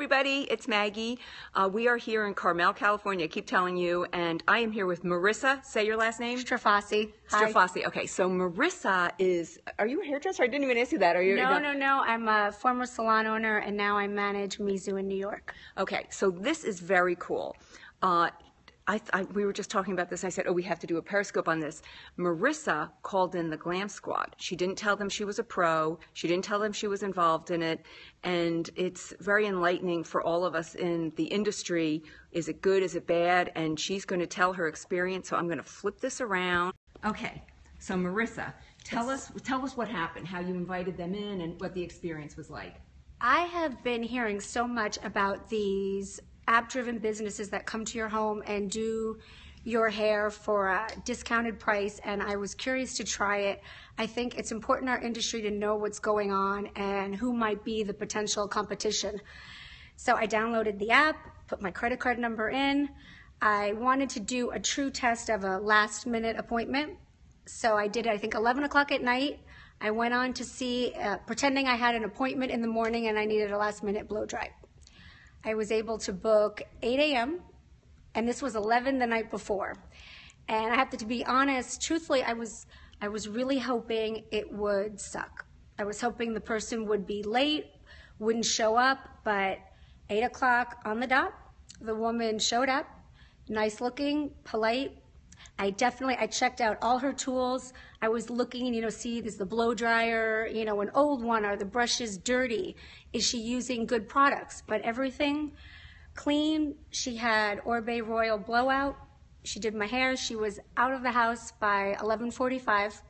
everybody, it's Maggie. We are here in Carmel, California, I keep telling you, and I am here with Marissa. Say your last name. Strafasi. Strafasi. Okay, so Marissa are you a hairdresser? I didn't even ask you that. Are you? No. I'm a former salon owner, and now I manage Mizu in New York. Okay, so this is very cool. We were just talking about this, and I said, oh, we have to do a Periscope on this. Marissa called in the Glam squad. She didn't tell them she was a pro. She didn't tell them she was involved in it. And it's very enlightening for all of us in the industry. Is it good? Is it bad? And she's going to tell her experience. So I'm going to flip this around. Okay, so Marissa, tell us what happened, how you invited them in, and what the experience was like. I have been hearing so much about these app-driven businesses that come to your home and do your hair for a discounted price, and I was curious to try it. I think it's important in our industry to know what's going on and who might be the potential competition. So I downloaded the app, put my credit card number in. I wanted to do a true test of a last-minute appointment. So I did, I think, 11 o'clock at night. I went on to see, pretending I had an appointment in the morning and I needed a last-minute blow dry. I was able to book 8 a.m. and this was 11 the night before. And I have to be honest, truthfully, I was really hoping it would suck. I was hoping the person would be late, wouldn't show up, but 8 o'clock on the dot, the woman showed up, nice looking, polite. I checked out all her tools. I was looking, see, there's the blow dryer, an old one. Are the brushes dirty? Is she using good products? But everything clean. She had Orbe Royal blowout. She did my hair. She was out of the house by 11:45.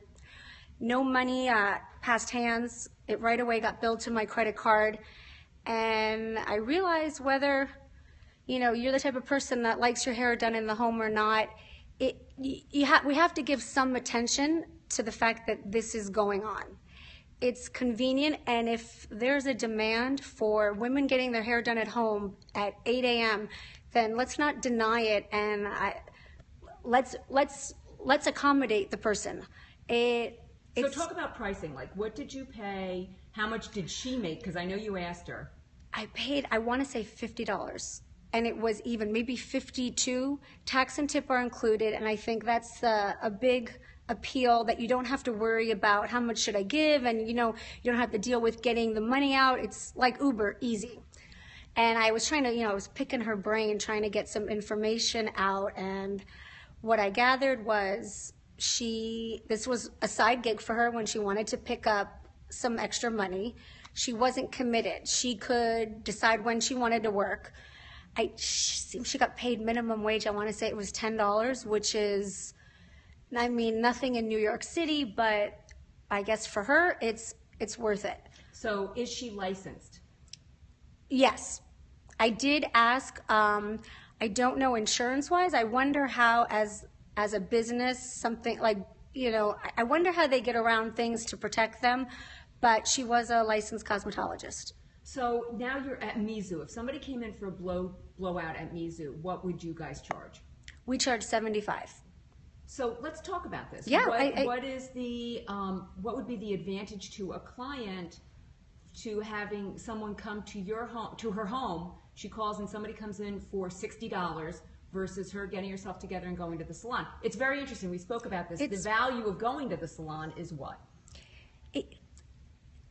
No money passed hands. It right away got billed to my credit card. And I realized whether, you're the type of person that likes your hair done in the home or not, we have to give some attention to the fact that this is going on. It's convenient, and if there's a demand for women getting their hair done at home at 8 a.m., then let's not deny it, and let's accommodate the person. So talk about pricing. Like, what did you pay? How much did she make? Because I know you asked her. I paid, I want to say $50. And it was even maybe 52. Tax and tip are included, and I think that's a big appeal, that you don't have to worry about how much should I give, and you don't have to deal with getting the money out. It's like Uber, easy. And I was trying to, I was picking her brain, trying to get some information out, and what I gathered was this was a side gig for her when she wanted to pick up some extra money. She wasn't committed. She could decide when she wanted to work. She got paid minimum wage. I want to say it was $10, which is, nothing in New York City, but I guess for her, it's worth it. So is she licensed? Yes. I did ask, I don't know insurance-wise. I wonder how, as a business, something like, I wonder how they get around things to protect them, but she was a licensed cosmetologist. So now you're at Mizu. If somebody came in for a blowout at Mizu, what would you guys charge? We charge $75. So let's talk about this. Yeah. What would be the advantage to a client to having someone come to her home? She calls and somebody comes in for $60 versus her getting herself together and going to the salon. It's very interesting. We spoke about this. The value of going to the salon is what?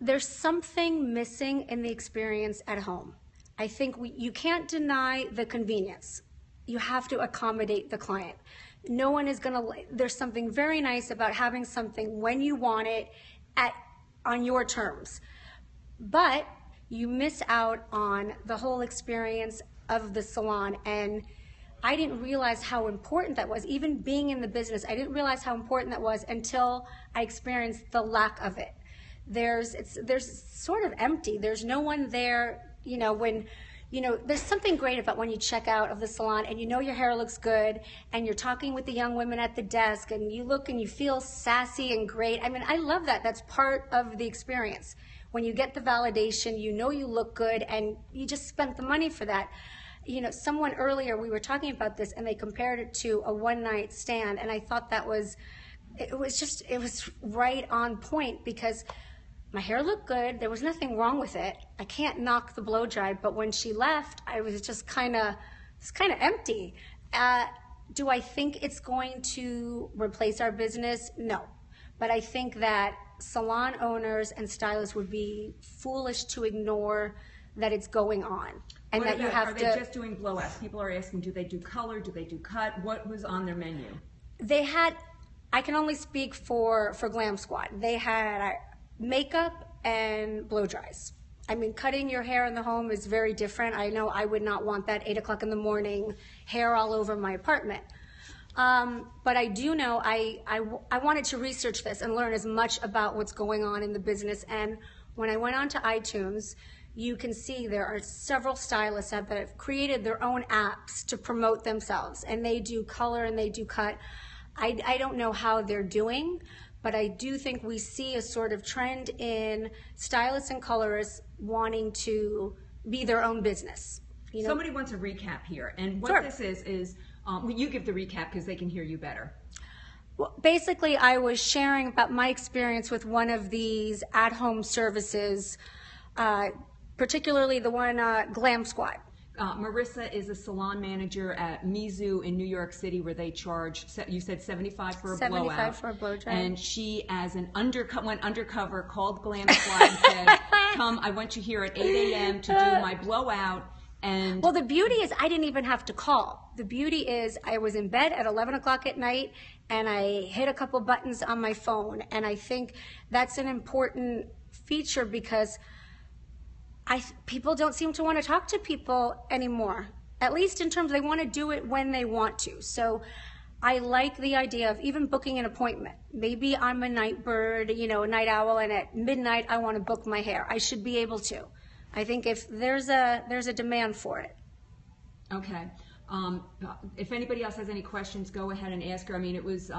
There's something missing in the experience at home. I think you can't deny the convenience. You have to accommodate the client. No one is there's something very nice about having something when you want it on your terms. But you miss out on the whole experience of the salon, and I didn't realize how important that was. Even being in the business, I didn't realize how important that was until I experienced the lack of it. There's sort of empty. There's no one there, there's something great about when you check out of the salon and your hair looks good and you're talking with the young women at the desk and you look and you feel sassy and great. I love that. That's part of the experience. When you get the validation, you look good and you just spent the money for that. Someone earlier, we were talking about this and they compared it to a one-night stand, and I thought it was right on point, because my hair looked good. There was nothing wrong with it. I can't knock the blow dry, but when she left, I was just kind of empty. Do I think it's going to replace our business? No. But I think that salon owners and stylists would be foolish to ignore that it's going on. And What that you about, have are to. they just doing blowouts? People are asking, do they do color? Do they do cut? What was on their menu? They had, I can only speak for Glam Squad. They had makeup and blow dries. I mean, cutting your hair in the home is very different. I know I would not want that 8 o'clock in the morning hair all over my apartment. But I do know I wanted to research this and learn as much about what's going on in the business. And when I went onto iTunes, you can see there are several stylists that have created their own apps to promote themselves. And they do color and they do cut. I don't know how they're doing, but I do think we see a sort of trend in stylists and colorists wanting to be their own business. You know? Somebody wants a recap here. And what Sure. this is well, you give the recap because they can hear you better. Well, basically, I was sharing about my experience with one of these at-home services, particularly the one Glam Squad. Marissa is a salon manager at Mizu in New York City, where they charge, you said $75 for a blowout. $75 for a blow dry. And she, as an went undercover, called Glam Squad and said, come, I want you here at 8 a.m. to do my blowout. And Well, the beauty is I didn't even have to call. The beauty is I was in bed at 11 o'clock at night and I hit a couple buttons on my phone. And I think that's an important feature because people don't seem to want to talk to people anymore, at least in terms they want to do it when they want to. So I like the idea of even booking an appointment. Maybe I'm a night bird, a night owl, and at midnight I want to book my hair. I should be able to. I think if there's a demand for it. Okay. If anybody else has any questions, go ahead and ask her. I mean, it was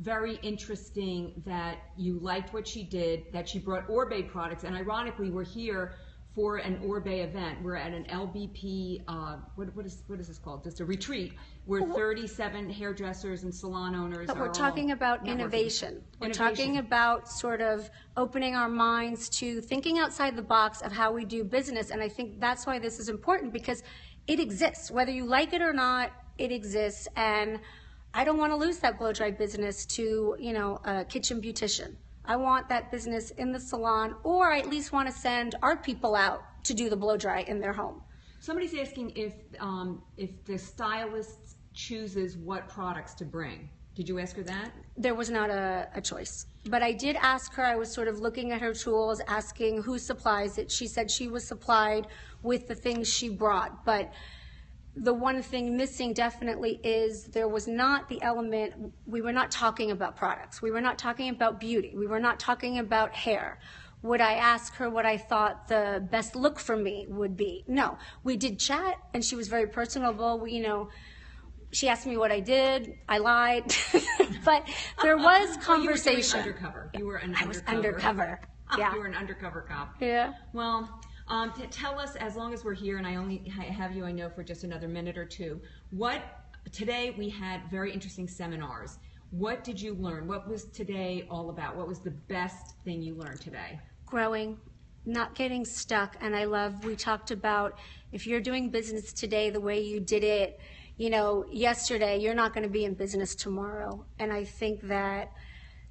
very interesting that you liked what she did, that she brought Orbe products, and ironically, we're here for an Orbe event. We're at an LBP, what is this called? Just a retreat where 37 hairdressers and salon owners But are we're talking about networking. innovation. We're Innovation. talking about sort of opening our minds to thinking outside the box of how we do business. And I think that's why this is important because it exists. Whether you like it or not, it exists. And I don't want to lose that blow dry business to, a kitchen beautician. I want that business in the salon, or I at least want to send our people out to do the blow dry in their home. Somebody's asking if the stylist chooses what products to bring. Did you ask her that? There was not a choice. But I did ask her, I was sort of looking at her tools, asking who supplies it. She said she was supplied with the things she brought. But the one thing missing definitely is there was not the element, we were not talking about products. We were not talking about beauty. We were not talking about hair. Would I ask her what I thought the best look for me would be? No. We did chat, and she was very personable. She asked me what I did. I lied. But there was conversation. You were undercover. You were an I was undercover. Yeah. You were an undercover cop. Yeah. Well, tell us, as long as we're here, and I only have you, I know, for just another minute or two, today we had very interesting seminars. What did you learn? What was today all about? What was the best thing you learned today? Growing, not getting stuck. And we talked about if you're doing business today the way you did it, yesterday, you're not going to be in business tomorrow. And I think that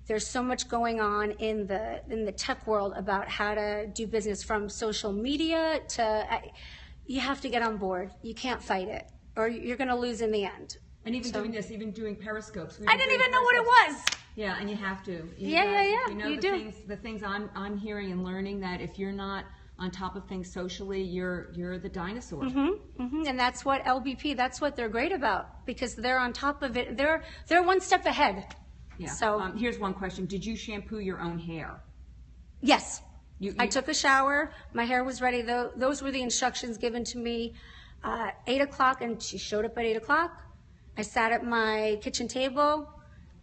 there's so much going on in the tech world about how to do business, from social media to, you have to get on board. You can't fight it, or you're going to lose in the end. And even doing periscopes. I didn't even know what it was. Yeah, and you have to. Yeah. You do. The things I'm hearing and learning, that if you're not on top of things socially, you're the dinosaur. And that's what LBP, that's what they're great about, because they're on top of it. They're one step ahead. Yeah. So here's one question. Did you shampoo your own hair? Yes. I took a shower. My hair was ready. Those were the instructions given to me 8 o'clock, and she showed up at 8 o'clock. I sat at my kitchen table,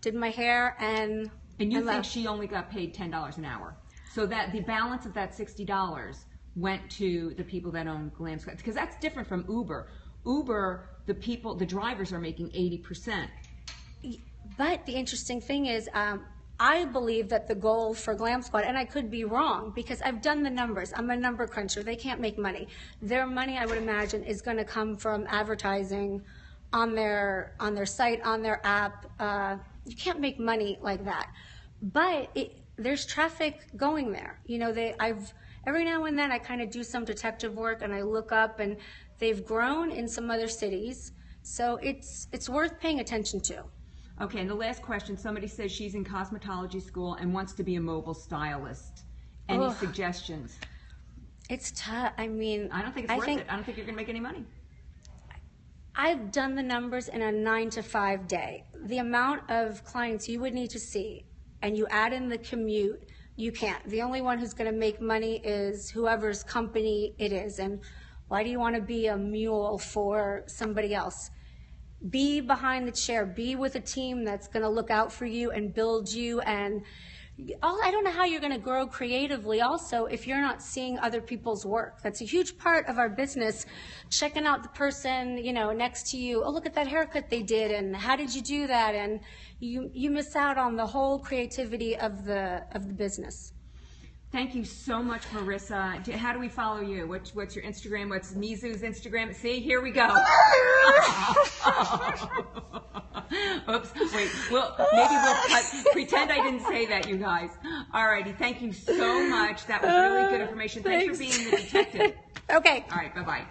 did my hair, and you left. think she only got paid $10 an hour? So that the balance of that $60 went to the people that own Glam Squad, because that's different from Uber. Uber, the drivers are making 80%. But the interesting thing is, I believe that the goal for Glam Squad, and I could be wrong because I've done the numbers. I'm a number cruncher. They can't make money. Their money, I would imagine, is going to come from advertising on their site, on their app. You can't make money like that. But there's traffic going there. You know, every now and then I kind of do some detective work and I look up, and they've grown in some other cities. So it's worth paying attention to. Okay, and the last question, somebody says she's in cosmetology school and wants to be a mobile stylist. Any suggestions? It's tough. I mean, I don't think it's worth it. I don't think you're going to make any money. I've done the numbers in a 9-to-5 day. The amount of clients you would need to see, and you add in the commute, you can't. The only one who's going to make money is whoever's company it is. And why do you want to be a mule for somebody else? Be behind the chair. Be with a team that's going to look out for you and build you. And I don't know how you're going to grow creatively also if you're not seeing other people's work. That's a huge part of our business, checking out the person, you know, next to you. Oh, look at that haircut they did, and how did you do that? And you miss out on the whole creativity of the business. Thank you so much, Marissa. How do we follow you? What's your Instagram? What's Mizu's Instagram? See, here we go. Oops. Wait. Maybe we'll pretend I didn't say that, you guys. All righty. Thank you so much. That was really good information. Thanks for being the detective. Okay. All right. Bye-bye.